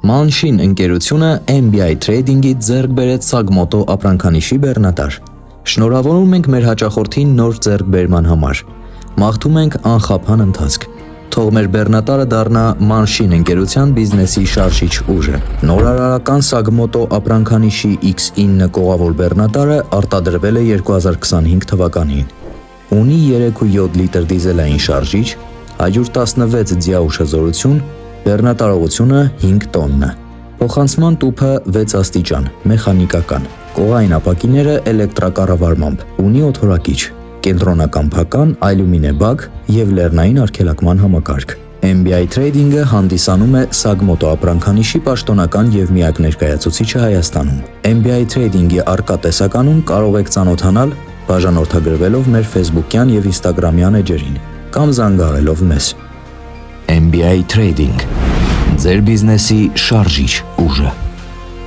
Մանշին ընկերությունը MBI Trading-ից ձեռք բերեց Sagmoto ապրանքանիշի բեռնատար։ Շնորհավորում ենք մեր հաճախորդին նոր ձեռքբերման համար։ Մաղթում ենք անխափան ընթացք։ Թող մեր բեռնատարը դառնա Մանշին ընկերության բիզնեսի շարժիչ ուժը։ Նորարարական Sagmoto ապրանքանիշի X9 կողավոր բեռնատարը արտադրվել է 2025 թվականին։ Ունի 3.7 լիտր դիզելային շարժիչ, 116 ձյա ուշազորություն, բեռնատարողությունը 5 տոննա։ Փոխանցման տուփը 6 աստիճան, մեխանիկական։ Կողային ապակիները էլեկտրակառավարմամբ, ունի օդորակիչ, կենտրոնական փական, ալյումինե բակ և լեռնային արգելակման համակարգ։ MBI Trading-ը հանդիսանում է Sagmoto ապրանքանիշի պաշտոնական և միակ ներկայացուցիչը Հայաստանում։ MBI Trading-ի առկա տեսականում կարող եք ծանոթանալ բաժանորդագրվելով մեր Facebook-յան և Instagram-յան էջերին կամ զանգահարելով մեզ։ MBI Trading, ձեր բիզնեսի շարժիչ ուժը։